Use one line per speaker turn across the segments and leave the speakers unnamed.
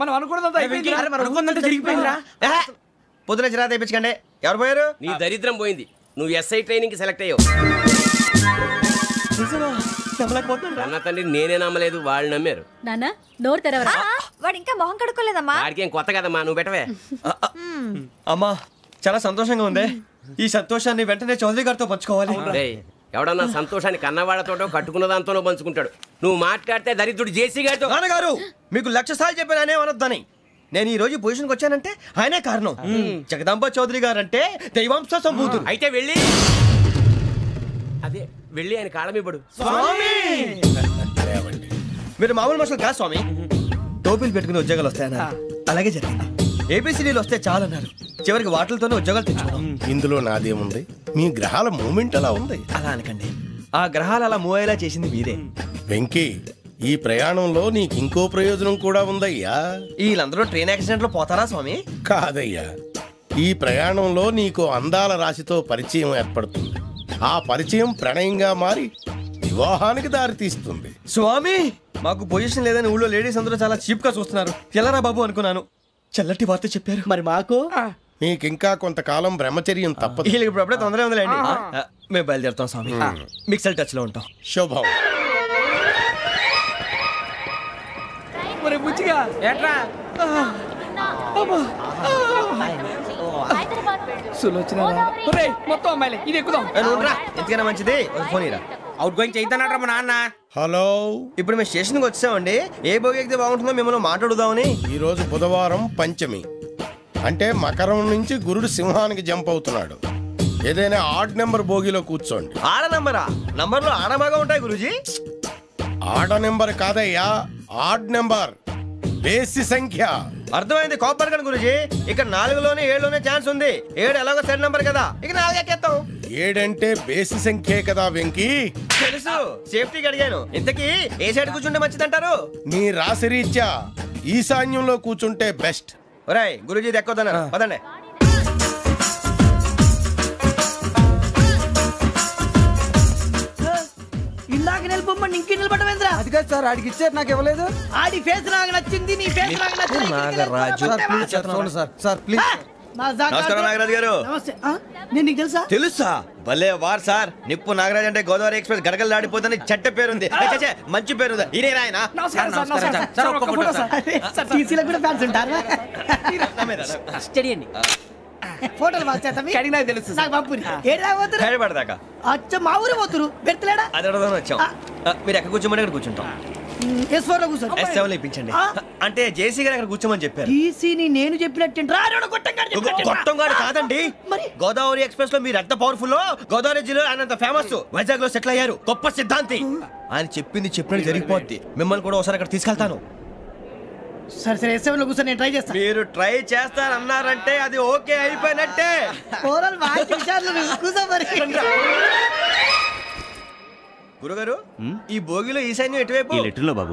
మనం అనుకున్నదంతా జరిగిపోయిందిరా.
పొద్దున చిరా తెప్పించకండి. ఎవరు పోయారు?
నీ దరిద్రం పోయింది. నువ్వు ఎస్ఐ ట్రైనింగ్ కి సెలెక్ట్ అయ్యావు. అన్న తండ్రి నేనే నమ్మలేదు, వాళ్ళు నమ్మారు.
నాన్న నోరు తెరవరా.
వాడు ఇంకా మొహం కడుక్కోలేదమ్మా.
వాడికి ఏం కొత్త కదమ్మా, నువ్వు పెట్టవే.
అమ్మా చాలా సంతోషంగా ఉంది. ఈ సంతోషాన్ని వెంటనే చౌదరి గారితో పంచుకోవాలి.
ఎవడన్నా సంతోషాన్ని కన్నవాళ్లతోటో కట్టుకున్న దాంతోనో పంచుకుంటాడు. నువ్వు మాట్లాడితే దరిద్రుడు జేసీ గారితో.
నాన్నగారు మీకు 1,00,000 సార్లు చెప్పానే అనొద్దని. నేను ఈ రోజు పొజిషన్కి వచ్చానంటే ఆయనే కారణం. జగదాంబ చౌదరి గారు అంటే దైవాంశ సంభూతుడు.
అయితే వెళ్ళి అదే వెళ్ళి ఆయన కాళ్ళమివ్వడు.
మీరు మామూలు మనుషులు కాదు స్వామి. టోపీలు పెట్టుకుని ఉద్యోగాలు వస్తాయన్నారు, అలాగే జరిగింది. ఏబిసిడీలు వస్తే చాలన్నారు, చివరికి వాటిలతోనే ఉద్యోగాలు తెచ్చుకున్నాం.
ఇందులో నాదేముంది? మీ గ్రహాల మూమెంట్ అలా ఉంది.
అలా అనకండి, ఆ గ్రహాలు అలా మూవ్ అయ్యేలా చేసింది మీరే.
వెంకీ, ఈ ప్రయాణంలో నీకు ఇంకో ప్రయోజనం కూడా ఉందయ్యా.
వీళ్ళందరూ ట్రైన్ యాక్సిడెంట్ లో పోతారా స్వామి?
కాదయ్యా, ఈ ప్రయాణంలో నీకు అందాల రాశితో పరిచయం ఏర్పడుతుంది. ఆ పరిచయం ప్రణయంగా మారి వివాహానికి దారితీస్తుంది.
స్వామి మాకు పొజిషన్ లేదని ఊళ్ళో లేడీస్ అందరూ చాలా చీప్ గా చూస్తున్నారు. ఎలారా బాబు అనుకున్నాను. చల్లటి వార్త చెప్పారు.
మరి మాకు
నీకింకా కొంతకాలం బ్రహ్మచర్యం తప్పదు.
వీళ్ళకి ఇప్పుడు అప్పుడే తొందరగా ఉందిలేండి. మేము బయలుదేరుతాం స్వామి. మిక్సల్ టచ్ లో ఉంటాం.
శుభం.
బుచ్చిగా ఏట్రా సులోచన మొత్తం అమ్మాయిలే, ఇది ఎక్కుదాం.
ఎందుకైనా మంచిది ఫోన్ ఇరా.
అవుట్ గోయింగ్ చేద్దానట్రా మా నాన్న.
హలో,
ఇప్పుడు మేము స్టేషన్కి వచ్చామండి. ఏ బోగి ఎక్కితే బాగుంటుందో మిమ్మల్ని మాట్లాడుదామని.
ఈరోజు బుధవారం పంచమి, అంటే మకరం నుంచి గురుడు సింహానికి జంప్ అవుతున్నాడు. ఏదైనా ఆడ్ నెంబర్ బోగిలో కూర్చోండి.
ఆడ నంబరా? నంబర్లో ఆడ బాగా ఉంటాయి గురూజీ.
ఆడ నెంబర్ కాదయ్యా, ఆడ్ నెంబర్, బేసి సంఖ్య.
అర్థమైంది. కాపర్ కన్ గురూజీ. ఇక్కడ 4లోనే 7లోనే ఛాన్స్ ఉంది. 7 ఎలాగో సెడ్ నంబర్ కదా, ఇక 4 ఎక్కేస్తాం.
7 అంటే బేసి సంఖ్యే కదా వెంకీ.
తెలుసు, సేఫ్టీకి అడిగాను. ఇంతకీ ఏ సైడ్ కూర్చుంటే మంచిదంటారు?
నీ రాశి రీత్యా ఈశాన్యంలో కూర్చుంటే బెస్ట్.
ఒరేయ్ గురూజీ దెక్కొద్దన్నారు, పదండి.
ఇందాక నిలబొమ్మని ఇంకే నిలబడమేంద్రా? అది కాదు సార్, ఆడికి ఇచ్చారు, నాకు ఇవ్వలేదు. ఆడి ఫేస్ నాకు నచ్చింది, నీ ఫేస్ నాకు నచ్చింది.
Nagaraju
sir please.
నమస్కారం నాగరాజు గారు.
నమస్తే. నేను నీకు తెలుసా?
తెలుసా? భలే వార్ సార్. నిప్పు నాగరాజ్ అంటే గోదావరి ఎక్స్ప్రెస్ గడగలు దాడిపోతుంది చెట్ట పేరుంది. మంచి పేరు. ఇదే ఆయన.
టీసీలో కూడా ఫ్యాన్స్ ఉంటారా? స్టడీ అండి. ఫోటోలు నాకు తెలుసు. నాకు పంపుని
హైదరాబాద్
అచ్చ మా ఊరు పోతురు పెడతలేడా?
అది అడగదామని వచ్చాం. మీరు ఎక్కడ కూర్చోమని అక్కడ కూర్చుంటాం.
S4 లో కూర్చోండి.
S7 ఇప్పించండి. అంటే జేసీ గారు అక్కడ కూర్చోమని చెప్పారు.
టీసీని నేను చెప్పినట్టు
గొట్టంగాడు కాదండి. గోదావరి ఎక్స్ప్రెస్ లో మీరు ఎంత పవర్ఫుల్, గోదావరి జిల్లా ఆయన ఫేమస్. వైజాగ్ లో సెటిల్ అయ్యారు, గొప్ప సిద్ధాంతి. ఆయన చెప్పింది చెప్పినట్టు జరిగిపోద్ది. మిమ్మల్ని కూడా ఒకసారి అక్కడ తీసుకెళ్తాను.
సరే సరే, S7 లో కూర్చొని నేను ట్రై చేస్తాను.
మీరు ట్రై చేస్తారన్నారంటే అది ఓకే అయిపోయినట్టే. గురుగారు, ఈ భోగిలో ఈశాన్యం ఎటువైపు?
బాబు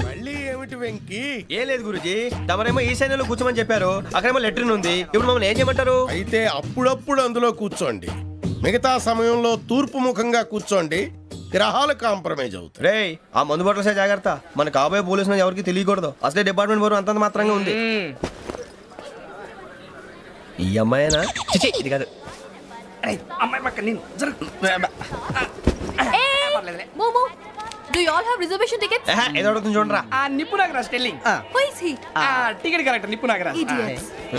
మళ్ళీ ఏమిటి వెంకీ?
ఏం లేదు గురుజీ, తమరేమో ఈశాన్యంలో కూర్చోమని చెప్పారు. అక్కడేమో లెట్రిన్ ఉంది. ఇప్పుడు మమ్మల్ని ఏం చేయమంటారు?
అయితే అప్పుడప్పుడు అందులో కూర్చోండి. మిగతా సమయంలో తూర్పు ముఖంగా కూర్చోండి. గ్రహాలు కాంప్రమైజ్ అవుతాయి.
రే, ఆ మందు బట్టలసే జాగ్రత్త. మన కాబోయే పోలీసులు ఎవరికి తెలియకూడదు. అసలే డిపార్ట్మెంట్ బోరు అంతంత మాత్రంగా ఉంది. ఈ అమ్మాయినా? ఇది కాదు.
అమ్మాయి పక్క నేను.
Do you all have reservation tickets?
ఏదో అడుగుతుంది చూడరా.
నిప్పు Nagaraj telling.
Who is he?
Ticket correct, నిప్పు నాగరాజ్.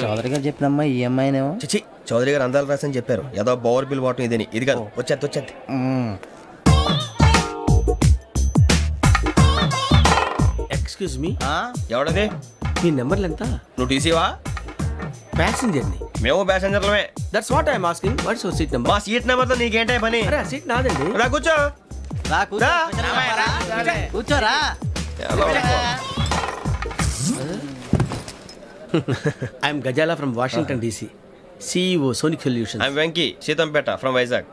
చౌదరి గారు చెప్పినమ్మా ఈ అమ్మాయినేమో.
చిచి, చౌదరి గారు అందాలు రాసని చెప్పారు. ఏదో బోర్ బిల్ వాటం ఇదని. ఇది కాదు, వచ్చేది.
Excuse me,
ఎవడది?
మీ నెంబర్లు ఎంత?
నువ్వు టీసీవా?
ప్యాసింజర్ ని.
మేము ప్యాసెంజర్లమే.
That's what I am asking. What's your seat number?
మా సీట్ నెంబర్ తో నీకేంటే పని?
అరే ఆ సీట్ నాదండి.
రా కూర్చో.
కూర్చోరా.
I'm Gajala from Washington DC, CEO Sonic Solutions.
I'm Venky, Seethampeta from Vizag.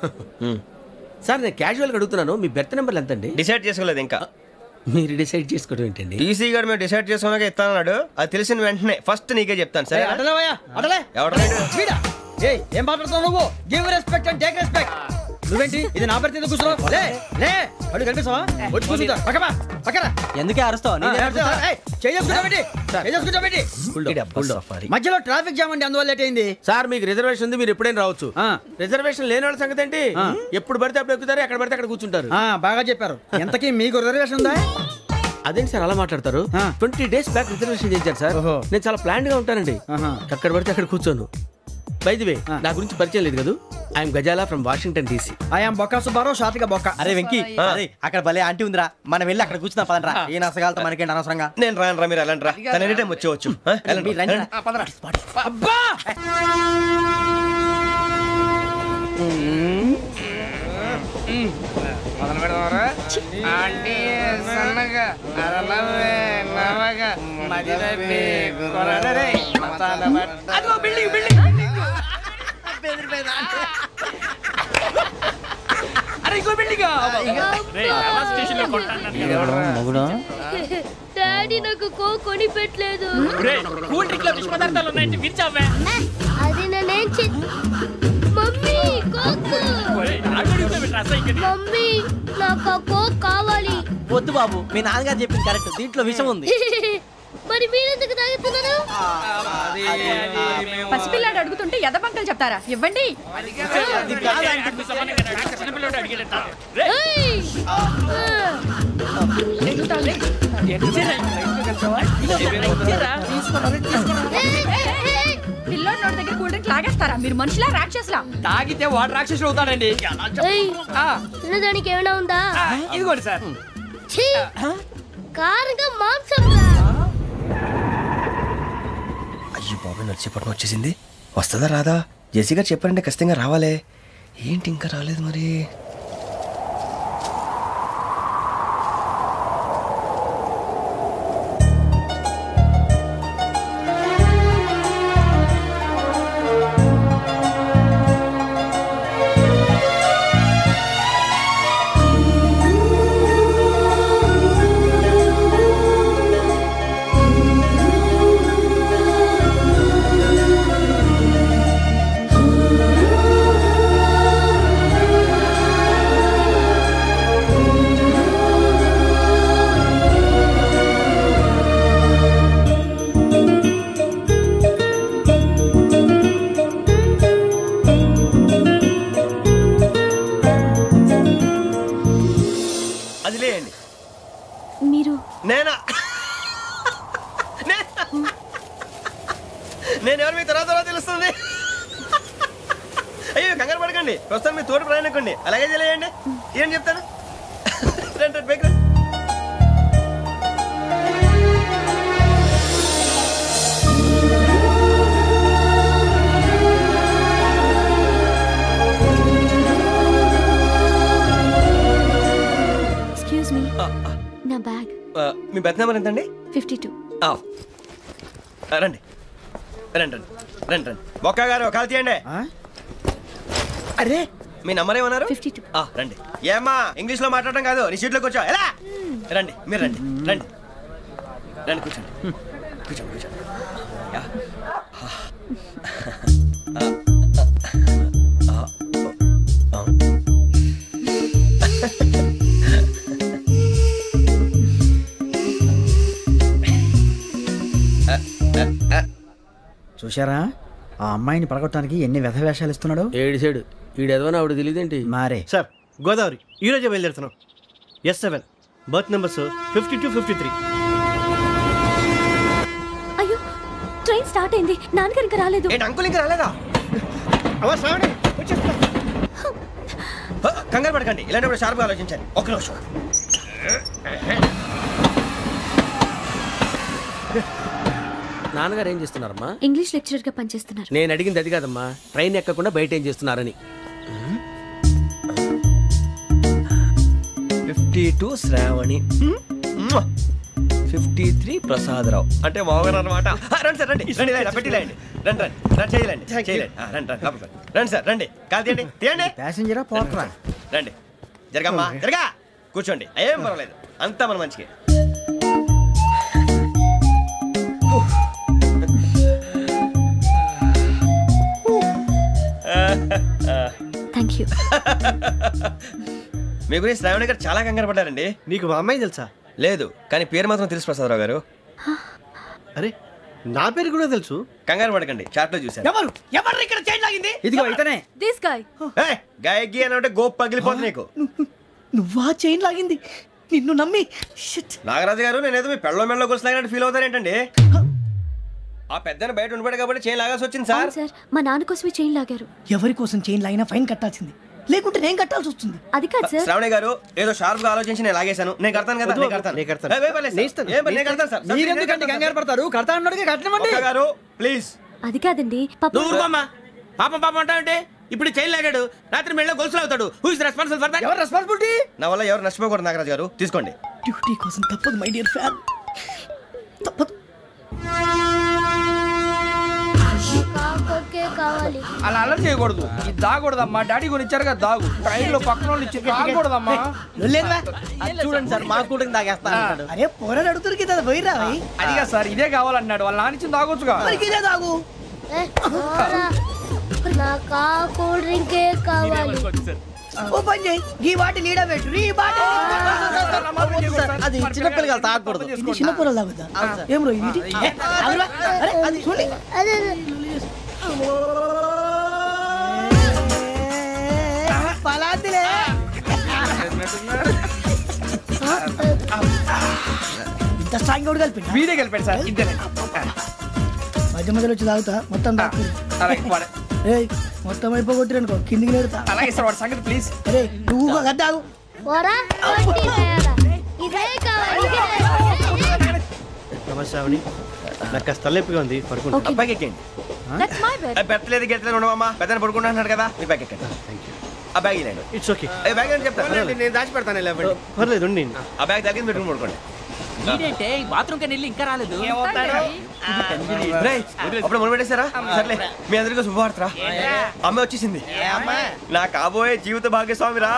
Sir నేను క్యాజువల్గా అడుగుతున్నాను, మీ బెర్త్ నెంబర్లు ఎంత అండి?
డిసైడ్ చేసుకోలేదు ఇంకా.
మీరు డిసైడ్ చేసుకోవడం ఏంటండి?
టీసీ గారు మేము డిసైడ్ చేసుకున్నాక ఇస్తానన్నాడు. అది తెలిసిన వెంటనే ఫస్ట్ నీకే చెప్తాను. సరే
అడలే
ఎవరు?
ఏం మాట్లాడుతున్నావు నువ్వు? Give respect and take respect. నువ్వేంటి ఇది నా పరిస్థితి కూర్చున్నావు లే లే అడుగు కనిపిస్తావా వచ్చి కూర్చుంటా పక్కమా పక్కన
ఎందుకే అరుస్తావు
మధ్యలో ట్రాఫిక్ జామ్ అండి అందువల్ల లేట్ అయింది
సార్ మీకు రిజర్వేషన్ ఉంది మీరు ఎప్పుడైనా రావచ్చు రిజర్వేషన్ లేని వాళ్ళ సంగతి ఏంటి ఎప్పుడు పడితే అప్పుడు ఎక్కుతారు ఎక్కడ పడితే అక్కడ కూర్చుంటారు
బాగా చెప్పారు ఎంతకీ మీకు రిజర్వేషన్ ఉందా
అదేంటి సార్ అలా మాట్లాడతారు 20 days బ్యాక్ రిజర్వేషన్ చేశారు సార్ నేను చాలా ప్లాన్డ్ గా ఉంటానండి అక్కడ పడితే అక్కడ కూర్చోను బై ది వే నా గురించి పరిచయం లేదు కదా I'm Gajala from Washington DC
I'm Bokka Subbarao షాతిక బొక్క
అరే వెంకీ అక్కడ భలే ఆంటీ ఉందిరా మనం వెళ్ళి అక్కడ కూర్చున్నా పదనరా ఏ నసగాలతో మనకేంటి అనవసరంగా
నేను రాను రా మీరు వెళ్ళండి రా తన ఎనీ టైం వచ్చేవచ్చు
అబ్బా
మొదలు పెడదామరా ఆంటీ సన్నగా అరలవే నవగా మదిరపి కొరడరే అదిగో బిల్డింగ్ బిల్డింగ్ అరే ఇంకో బిల్డింగ్
డాడీ నాకు కోక్ కొని పెట్టలేదు
కూల్ డ్రింక్ లో విష పదార్థాలు ఉన్నాయంటే విరిచావే
అది నేనేం మమ్మీ కోక్ మమ్మీ నాకు కోక్ కావాలి
వద్దు బాబు మీ నాన్నగారు చెప్పింది కరెక్ట్ దీంట్లో విషయం ఉంది
మరి మీరెందుకు తాగుతున్నారు
పసిపిల్లాడు అడుగుతుంటే ఎదబంకలు చెప్తారా ఇవ్వండి పిల్లోడి నోటి దగ్గర కూల్ డ్రింక్ లాగేస్తారా మీరు మనుషులా రాక్షసులా
తాగితే వాడు రాక్షసులు అవుతాడండి
తినడానికి ఏమైనా ఉందా
ఇదిగోండి సార్
కారంగా మాంసం
అయ్యి బాబు నడిచేపట్నం వచ్చేసింది వస్తుందా రాదా జెసి గారు చెప్పారంటే ఖచ్చితంగా రావాలే ఏంటి ఇంకా రాలేదు మరి నేను ఎవరు మీ తర్వాత తెలుస్తుంది అయ్యో కంగారు పడకండి ప్రస్తుతం మీ తోటి ప్రయాణకండి అలాగే తెలియండి ఏం చెప్తాను రండి బైక్ రండి
ఎక్స్క్యూజ్ మీ నా బ్యాగ్
మీ బెత్ నెంబర్ ఎంతండి
52
రండి రండి రండి రండి రండి బొక్క గారు కాల్ తీయండి అరే మీ నంబర్ ఏమన్నారు
52
రండి ఏమ్మా ఇంగ్లీష్ లో మాట్లాడడం కాదు నీ సీట్లో కూర్చో ఎలా రండి మీరు రండి రండి రండి కూర్చోండి కూర్చోండి కూర్చోండి
చూశారా ఆ అమ్మాయిని పడగొట్టడానికి ఎన్ని వ్యధ వేషాలు ఇస్తున్నాడు
ఏడిసాడు ఈడెదవని ఆవిడ తెలియదేంటి
మారే
సార్ గోదావరి ఈరోజే బయలుదేరుతున్నాం S7 బర్త్ నెంబర్స్ 52 53
అయ్యో ట్రైన్ స్టార్ట్ అయింది నాన్నగారు ఇంకా రాలేదు
ఏంటి అంకుల్ ఇంకా రాలేదా కంగారు పడకండి ఇలాంటప్పుడు షార్ప్గా ఆలోచించండి ఒక నిమిషం
నాన్నగారు ఏం చేస్తున్నారమ్మా
ఇంగ్లీష్ లెక్చరర్ గా పనిచేస్తున్నారు
నేను అడిగింది అది కాదమ్మా ట్రైన్ ఎక్కకుండా బయట ఏం చేస్తున్నారని
52 శ్రావణి 53 ప్రసాదరావు అంటే మామగారు అనమాట రండి సార్ రండి రండి పెట్టి రండి రండి రండి రండి చేయలేండి చేయలేండి రండి రండి రండి సార్ రండి కాదు తీయండి తీయండి
ప్యాసింజరా పోట్రా
రండి జరగమ్మా జరగా కూర్చోండి ఏం పర్వాలేదు అంతా మన మంచికి
థ్యాంక్ యూ
మీ గురించి శ్రావణి గారు చాలా కంగారు పడ్డారండి.
నీకు మా అమ్మాయి తెలుసా?
లేదు, కానీ పేరు మాత్రం తెలుసు ప్రసాదరావు గారు.
అరే నా పేరు కూడా తెలుసు.
కంగారు పడకండి, చాట్ లో చూసాను.
ఎవరు ఇక్కడ చైన్ లాగింది?
ఇదిగో ఇతనే.
This guy.
గాయకి అని అంటే గోప్ పగిలిపోతుంది నీకు.
నువ్వా చైన్ లాగింది? నిన్ను నమ్మి.
నాగరాజు గారు, నేనేదో మీ పెళ్ళ మెళ్ళలో గురిసిలాగినట్టు ఫీల్ అవుతారేంటండి? ఆ పెద్దని బయట ఉండిపోయాడు కాబట్టి చైన్ లాగాల్సి వచ్చింది సార్.
సార్ మా నాన్న కోసమే చైన్ లాగారు.
ఎవరి కోసం చైన్ లాగినా ఫైన్ కట్టాల్సింది, లేకుంటే నేను కట్టాల్సి వస్తుంది.
అది కాదు సార్.
శ్రావణి గారు ఏదో షార్ప్ గా ఆలోచించి నేను లాగేశాను. నేను కడతాను కదా.
మీరెందుకంటే కంగారు పడతారు? కడతా అన్నాడుగా కట్టమండి
గారు ప్లీజ్.
అది కాదండి
పాపం పాపం అంటావంటే ఇప్పుడు చైన్ లాగాడు, రాత్రి మెళ్ళ గొలుసులు అవుతాడు. Who is responsible for that?
ఎవరు రెస్పాన్సిబిలిటీ?
నా వల్ల ఎవరు నష్టపోకూడదు నాగరాజు గారు, తీసుకోండి.
డ్యూటీ కోసం తప్పదు మై డియర్ ఫ్యాన్, తప్పదు.
అలా అలర్ట్ చేయకూడదు. ఇది దాగకూడదమ్మా. డాడీ కొని ఇచ్చారు కదా దాగు. ట్రైన్ లో పక్కన వాళ్ళు ఇచ్చి దాగకూడదమ్మా.
చూడండి సార్, మా కూడా తాగేస్తా.
అరే పోరాడు అడుగుతారు కదా, పోయిరా.
అదిగా సార్, ఇదే కావాలన్నాడు. వాళ్ళ నాన్న ఇచ్చింది తాగొచ్చుగా.
ఇదే తాగు.
నాకు కూల్ డ్రింకే కావాలి.
ఓ పని చేయి, ఈ బాటిల్ లీడ పెట్టు. ఈ బాటిల్
అది చిన్నపిల్లలు తాగకూడదు.
ఇది చిన్న పొరలు తాగుతా. ఏం రో ఇది? అరే అది చూడండి. పలాతిలే. ఇంత స్ట్రాంగ్ కూడా కలిపి
వీడే కలిపాడు సార్. ఇద్దరే
మధ్య మధ్యలో వచ్చి తాగుతా. మొత్తం తాగు. మొత్తం అయిపోగొట్టిరనుకో కిందికి నేడుతా.
అలాగే సార్, వాడి సంగతి ప్లీజ్.
అరే నువ్వు కదా తాగు.
నమస్కారం. నాకు కాస్త తలెప్పిగా ఉంది, పడుకుంటా.
బ్యాగ్ ఎక్కండి. పెట్టలేదు గెట్టలేదు ఉండవమ్మా. పెద్దని పడుకుంటున్నాడు కదా, మీ బ్యాగ్ ఎక్కండి. ఆ బ్యాగ్ ఇలాండి.
It's okay.
బ్యాగ్ అని చెప్తాను, నేను దాచి పెడతాను.
పర్లేదు ఉండి.
ఆ బ్యాగ్ తగ్గింది పెట్టుకుని పడుకోండి.
బాత్రూమ్ కని ఇంకా రాలేదు.
అప్పుడు మొదలు పెట్టేశారా? సర్లే, మీ అందరికీ శుభవార్తరా. అమ్మ వచ్చేసింది. నా కాబోయే జీవిత భాగ్యస్వామిరా.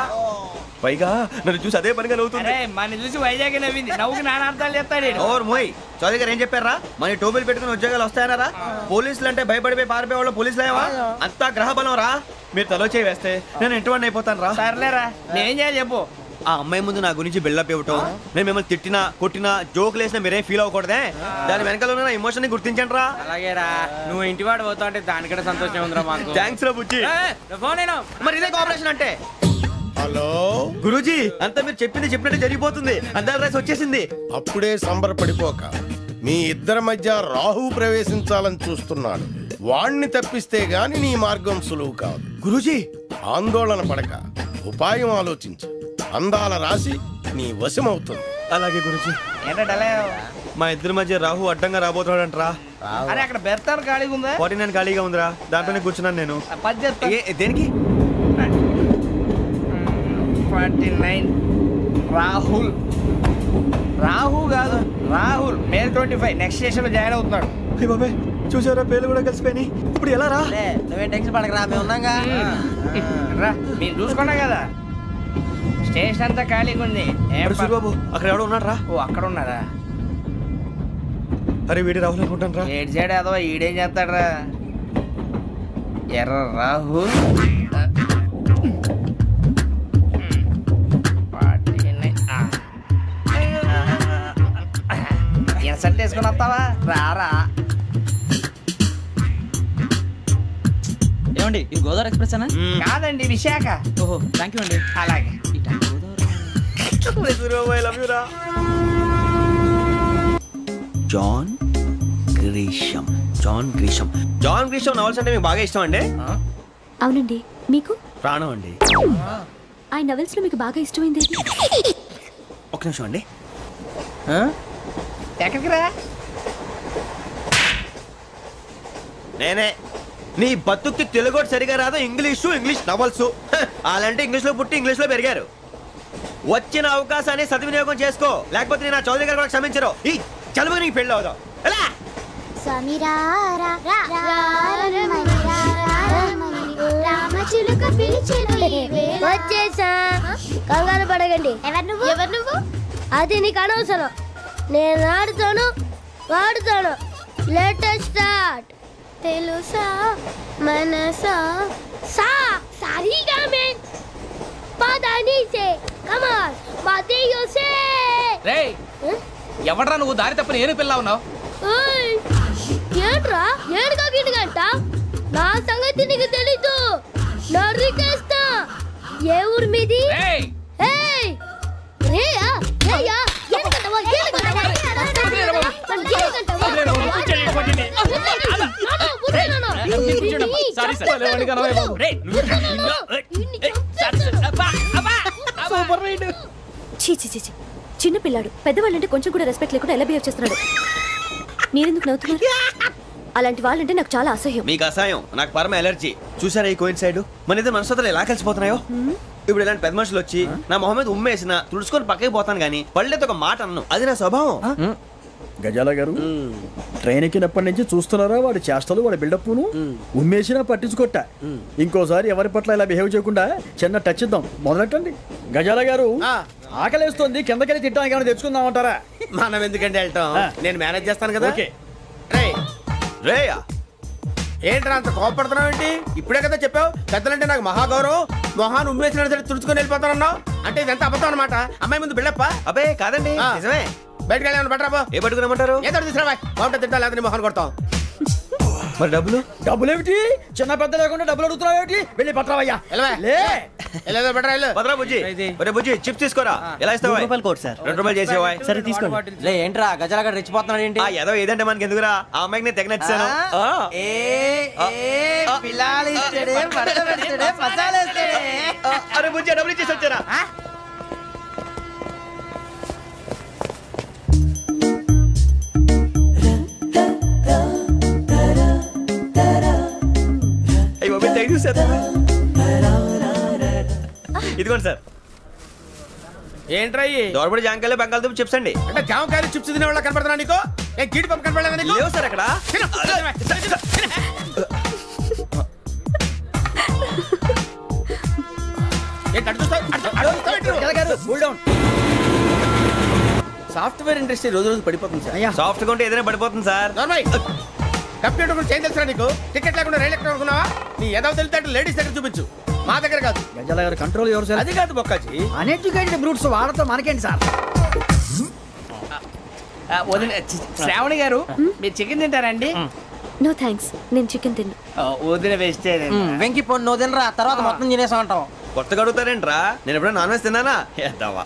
పైగా నన్ను చూసి అదే పనిగా నవ్వుతుంది.
మన చూసి వైజాగ్ నవ్వింది. నవ్వుకి నాన్న అర్థాలు చెప్తాడు.
ఓర్ మోయ్, చౌదరి గారు ఏం చెప్పారా? మన టోబీలు పెట్టుకుని ఉద్యోగాలు వస్తాయనరా? పోలీసులు అంటే భయపడిపోయి పారిపోయే వాళ్ళు పోలీసులు అయ్యవా? అంతా గ్రహ బలం రా. మీరు తలో చేయి వేస్తే నేను ఇంటివాడిని అయిపోతాను రా.
సర్లేరా, నేనేం చేయాలి చెప్పు.
ఆ అమ్మాయి ముందు నా గురించి బిల్డప్ ఇవ్వటం, నేను మిమ్మల్ని తిట్టినా కొట్టినా జోకులు వేసినా మీరేం ఫీల్ అవ్వకూడదే. దాని వెనకాల ఉన్న ఎమోషన్ ని గుర్తించండి రా.
అలాగేరా, నువ్వు ఇంటివాడు పోతా అంటే దానికంటే సంతోషం ఉందిరా మాకు.
థ్యాంక్స్ రా బుజ్జి. మరి ఇదే కోఆపరేషన్ అంటే.
హలో
గురూజీ, అంతా మీరు చెప్పింది చెప్పినట్టు జరిగిపోతుంది. అందాల రైస్ వచ్చేసింది.
అప్పుడే సంబరపడిపోక. మీ ఇద్దరి మధ్య రాహు ప్రవేశించాలని చూస్తున్నాడు. వాణ్ణి తప్పిస్తే గాని నీ మార్గం సులువు కాదు.
గురూజీ,
ఆందోళన పడక, ఉపాయం ఆలోచించు. అందాల రాశి నీ వశమవుతుంది.
అలాగే గురూజీ.
ఏంటంటే
మా ఇద్దరి మధ్య రాహు అడ్డంగా రాబోతున్నాడంట్రా.
అరే అక్కడ బెర్తాను ఖాళీగా ఉందా?
49 ఖాళీగా ఉందిరా, దాంట్లోనే కూర్చున్నాను నేను.
దేనికి? 49 రాహుల్. రాహు కాదు, రాహుల్. మే 25 నెక్స్ట్ స్టేషన్ లో జాయిన్ అవుతున్నాడు.
బాబాయ్ చూసారా, పేర్లు కూడా కలిసిపోయినాయి. ఇప్పుడు ఎలా రా?
నువ్వే టెన్షన్ పడకరా, మేము ఉన్నాగా.
రా, మీరు చూసుకున్నా కదా. స్టేషన్ అంతా ఖాళీగా ఉంది.
బాబు అక్కడ ఎవడో ఉన్నాడు రా.
ఓ అక్కడ ఉన్నారా?
అరే వీడి రాహుల్ అనుకుంటాను రా.
ఏడు సైడ్ అదో ఈడేం చేస్తాడు రా. ఎర్ర రాహుల్. సెట్ వేసుకుని వస్తావా? రారా.
ఏమండి, ఇది గోదావరి ఎక్స్ప్రెస్ అనా?
కాదండి, విశాఖ.
ఓహో, థ్యాంక్ యూ అండి.
అలాగే.
John Grisham. John Grisham. John Grisham novels అంటే మీకు బాగా ఇష్టం అండి?
అవునండి. మీకు?
ప్రాణం అండి.
ఆ నవెల్స్ లో మీకు బాగా ఇష్టమైంది?
ఒక నిమిషం అండి.
ఎక్కడికి రా?
నేనే. నీ బతుక్కి తెలుగు సరిగా రాదు, ఇంగ్లీష్ నవల్స్. అలాంటి ఇంగ్లీష్ లో పుట్టి ఇంగ్లీష్ లో పెరిగారు. వచ్చిన అవకాశాన్ని సద్వినియోగం చేసుకో, లేకపోతే నేను చౌదరి గారు కూడా క్షమించరు. ఈ చదువు నీకు పెళ్ళి అవుదాం.
వచ్చేసా, కంగారు పడకండి. ఎవరు నువ్వు? అది నీకు అనవసరం. నేను ఆడుతాను, వాడుతాను. Let start. తెలుసా మనసా సా సారీగా మే Padani say. Come on. Mati you say.
రేయ్ ఎవడ్రా నువ్వు దారి తప్పని ఏను పిల్ల ఉన్నావు?
ఓయ్ ఏంట్రా ఏడుగా గిడుగంట నా సంగతి నీకు తెలీదు నరికేస్తా ఏ ఊరు మీది
రేయ్
ఏయ్ రేయా రేయా ఏడుగంటవా
సారీ సార్ రేయ్ సూపర్ రైడ్.
చీ చీ చీ చీ. చిన్న పిల్లాడు పెద్దవాళ్ళంటే కొంచెం కూడా రెస్పెక్ట్ లేకుండా ఎలా బిహేవ్ చేస్తున్నాడు. మీరెందుకు నవ్వుతున్నారు? అలాంటి వాళ్ళంటే నాకు చాలా అసహ్యం.
మీకు అసహ్యం, నాకు పరమ ఎలర్జీ. చూసారా ఈ కోయిన్సైడ్ మన ఇద్దరు మనసుతో ఎలా కలిసిపోతున్నాయో. ఇప్పుడు ఇలాంటి పెద్ద మనుషులు వచ్చి నా మొహం మీద ఉమ్మేసిన తుడుచుకొని పక్కకి పోతాను కానీ పళ్ళేతో ఒక మాట అన్ను. అది నా స్వభావం.
గజాల గారు ట్రైన్ ఎక్కినప్పటి నుంచి చూస్తున్నారా వాడి చేష్టలు వాడి బిల్డప్ను ఉమ్మేసినా పట్టించుకోట. ఇంకోసారి ఎవరి పట్ల ఇలా బిహేవ్ చేయకుండా చిన్న టచ్ ఇద్దాం. మొదలెట్టండి. గజాల గారు ఆకలేస్తోంది, కిందకెళ్ళి తిట్టడానికి ఏమైనా తెచ్చుకుందామంటారా?
మనం ఎందుకంటే వెళ్తాం, నేను మేనేజ్ చేస్తాను కదా.
రేయా
ఏంట్రా అంత కోపడుతున్నావు ఏంటి? ఇప్పుడే కదా చెప్పావు పెద్దలంటే నాకు మహాగౌరవం, మొహాన్ని ఉమ్మేసిన సరే తుడుచుకొని వెళ్ళిపోతానన్నావు. అంటే ఇదంతా అబద్ధం అనమాట. అమ్మాయి ముందు బిల్డప్ప?
అబ్బే కాదండి, నిజమే.
బయటకు వెళ్ళి బట్రాబో. ఏ పట్టుకురమ్మంటారు? ఏదో తీసుకురా బాగుంటుంది తింటా, లేదా మొహాన్ని కొడతాం.
మరి డబ్బులు?
డబ్బులు ఏమిటి? చిన్న పెద్ద లేకుండా డబ్బులు అడుగుతున్నావు ఏమిటి? వెళ్ళి పట్టరావయ్యా.
బుజ్జి చిప్స్ తీసుకోరా. ఎలా ఇస్తావా? ₹2 చేసేవా?
సరే తీసుకోండి. లే ఏంట్రా గజాల గారు రెచ్చిపోతున్నాడు ఏంటి?
ఏదో ఏదంటే మనకి ఎందుకురా, ఆ అమ్మాయికి నేను తెగ నచ్చాను. అరే బుజ్జి డబ్బులు ఇచ్చేసి వచ్చారా? ఇదిగోండి సార్.
ఏంట్రా
దోరబడి జాంకాయలు బంగాళదుంప చిప్స్ అండి.
అంటే జామకాయలు చిప్స్ తినే వాళ్ళ కనపడుతున్నా నీకు? ఏ గీడి పంప కనపడలేదా నీకు?
లేవు సార్ అక్కడ.
సాఫ్ట్వేర్ ఇండస్ట్రీ రోజు రోజు పడిపోతుంది సార్.
సాఫ్ట్ గా ఉంటే ఏదైనా పడిపోతుంది సార్.
కంప్యూటర్ గురించి ఏం తెలుసా నీకు? టికెట్ లేకుండా రైలు ఎక్కడ అనుకున్నావా? నీ ఏదో తెలితే లేడీస్ దగ్గర చూపించు, మా దగ్గర కాదు.
గజాల గారు కంట్రోల్ ఎవరు సార్?
అది కాదు బొక్కాజీ,
అన్ఎడ్యుకేటెడ్ బ్రూట్స్ వాళ్ళతో మనకేంటి సార్?
శ్రావణి గారు మీరు చికెన్ తింటారండి?
నో థ్యాంక్స్, నేను చికెన్ తిన్నా.
వదిన వేస్తే
వెంకి పొన్ను నువ్వు తినరా, తర్వాత మొత్తం తినేసా ఉంటాం.
కొత్తగా అడుగుతారేంట్రా? నేను ఎప్పుడైనా నాన్ వెజ్ తిన్నానా? ఎద్దావా.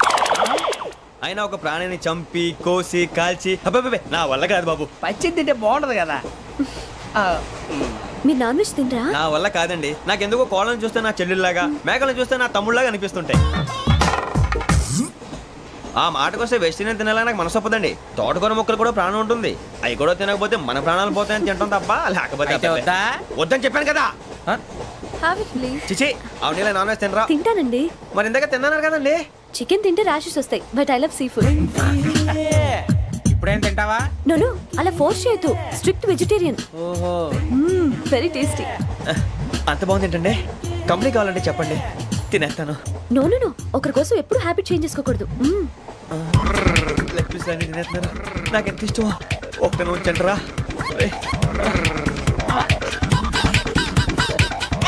అయినా ఒక ప్రాణిని చంపి కోసి కాల్చి అబ్బే నా వల్ల కాదు బాబు.
పచ్చి తింటే బాగుంటది కదా.
మీరు నాన్ వెజ్ తినరా?
నా వల్ల కాదండి. నాకెందుకో కోళ్ళని చూస్తే నా చెల్లెళ్ళలాగా, మేకలను చూస్తే నా తమ్ముళ్ళలాగా అనిపిస్తుంటాయి. ఆ మాటకొస్తే వెజిటేరియన్ తినాలని నాకు మనసు ఒప్పదండి. తోటకూర మొక్కలు కూడా ప్రాణం ఉంటుంది, అవి కూడా తినకపోతే మన ప్రాణాలు పోతాయని తింటాం తప్ప లేకపోతే వద్దని చెప్పాను కదా. చిచి అవునీ నాన్ వెజ్ తినరా?
తింటానండి.
మరి ఇందాక తిన్నాను కదండి.
చికెన్ తింటే ర్యాషెస్ వస్తాయి, but I love sea food.
ఇప్పుడేం తింటావా?
నో అలా ఫోర్స్ చేయొద్దు, స్ట్రిక్ట్ వెజిటేరియన్.
ఓహో
వెరీ టేస్టీ.
అంత బాగుంది ఏంటండి? కంపెనీ కావాలంటే చెప్పండి, తినేస్తాను.
నో ఒకరి కోసం ఎప్పుడు హ్యాబిట్ చేంజ్ చేసుకోకూడదు.
లెగ్ పీస్ అన్ని తినేస్తున్నాను, నాకు ఎంత ఇష్టం. ఒక్క ఉంచండిరా.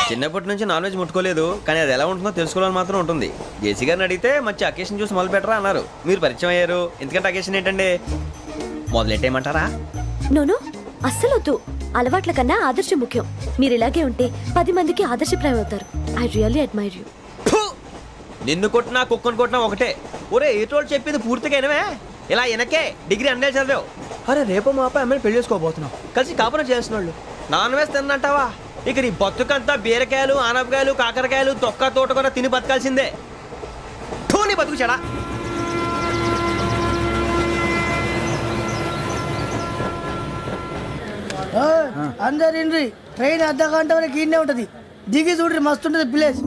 చిన్నప్పటి నుంచి నాన్ వెజ్ ముట్టుకోలేదు, కానీ అది ఎలా ఉంటుందో తెలుసుకోవాలని మాత్రం ఉంటుంది. జేసీ గారిని అడిగితే మంచి అకేషన్ చూసి మొదలు పెట్టరా అన్నారు. మీరు పరిచయం అయ్యారు, ఎందుకంటే అకేషన్ ఏంటండి? మొదలెట్టేయమంటారా?
నో అస్సలు వద్దు. అలవాట్ల కన్నా ఆదర్శం ముఖ్యం. మీరు ఇలాగే ఉంటే 10 మందికి ఆదర్శప్రాయం అవుతారు. I really admire you.
నిన్ను కొట్టినా కుక్కను కొట్టినా ఒకటే. ఒరే ఏటోళ్ళు చెప్పింది పూర్తిగా వినవే. ఇలా వెనకే డిగ్రీ అన్నే చదివావు. అరే రేపు మా అబ్బాయి అమ్మాయిని పెళ్లి చేసుకోబోతున్నావు, కలిసి కాపురం చేసిన వాళ్ళు నాన్ వెజ్ తిన్నంటావా? ఇక నీ బతుకంతా బీరకాయలు ఆనపకాయలు కాకరకాయలు తొక్క తోట కూడా తిని బతకాల్సిందే. నీ బతుకు చెడా.
అందరు ఇండ్రి, ట్రైన్ అర్ధ గంట వరకు ఇన్నే ఉంటది. దిగి చూడ్రి, మస్తు ఉంటది ప్లేస్.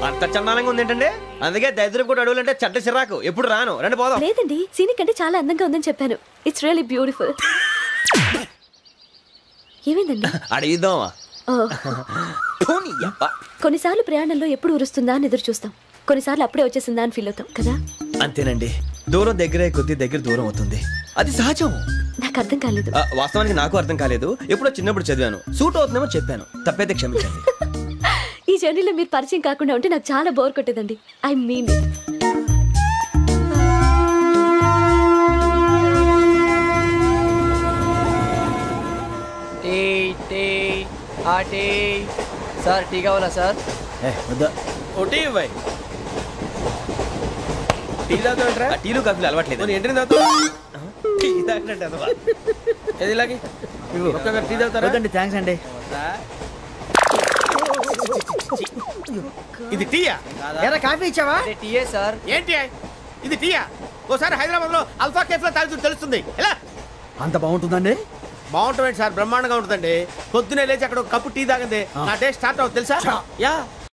అంత చందానంగా ఉంది ఏంటంటే? అందుకే దరిద్రం కూడా అడవులంటే చెడ్డ చిరాకు. ఎప్పుడు రాను, రండి పోదాం.
లేదండి, సీనిక్ అంటే చాలా అందంగా ఉందని చెప్పాను. It's really beautiful. ఏమైందండి?
అడిగిద్దామా?
కొన్నిసార్లు ప్రయాణంలో ఎప్పుడు ఉరుస్తుందా అని ఎదురు చూస్తాం, కొన్నిసార్లు అప్పుడే వచ్చేసిందా అని ఫీల్ అవుతాం కదా.
అంతేనండి, దూరం దగ్గరే కొద్ది దగ్గర దూరం అవుతుంది, అది సహజం.
నాకు అర్థం కాలేదు.
వాస్తవానికి నాకు అర్థం కాలేదు, ఎప్పుడో చిన్నప్పుడు చదివాను, సూట్ అవుతుందేమో చెప్పాను, తప్పైతే క్షమించండి.
ఈ జర్నీలో మీరు పరిచయం కాకుండా ఉంటే నాకు చాలా బోర్ కొట్టేదండి. ఐ మీన్
సార్ టీ కావాలా సార్?
టీ ఇవ్వాయి. టీ తాగుతాంట్రా? టీలు కాఫీలు అలవాట్లేదు. ఏంటి తాగుతావు? టీ తాగినట్టు అదవా? ఏది ఇలాగే ఒక్కగారు టీ తాగుతారా?
థ్యాంక్స్ అండి.
ఇది టీయా?
ఎరా కాఫీ ఇచ్చావా? టీయే సార్.
ఏంటి ఇది టీయా? ఓసారి హైదరాబాద్ లో అల్ఫా కేఫ్ లో తాగుతూ తెలుస్తుంది. ఎలా
అంత బాగుంటుందండి?
బాగుంటుంది సార్, బ్రహ్మాండంగా ఉంటుందండి. పొద్దునే లేచి అక్కడ ఒక కప్పు టీ తాగింది నా డే స్టార్ట్ అవుతుంది తెలుసా? యా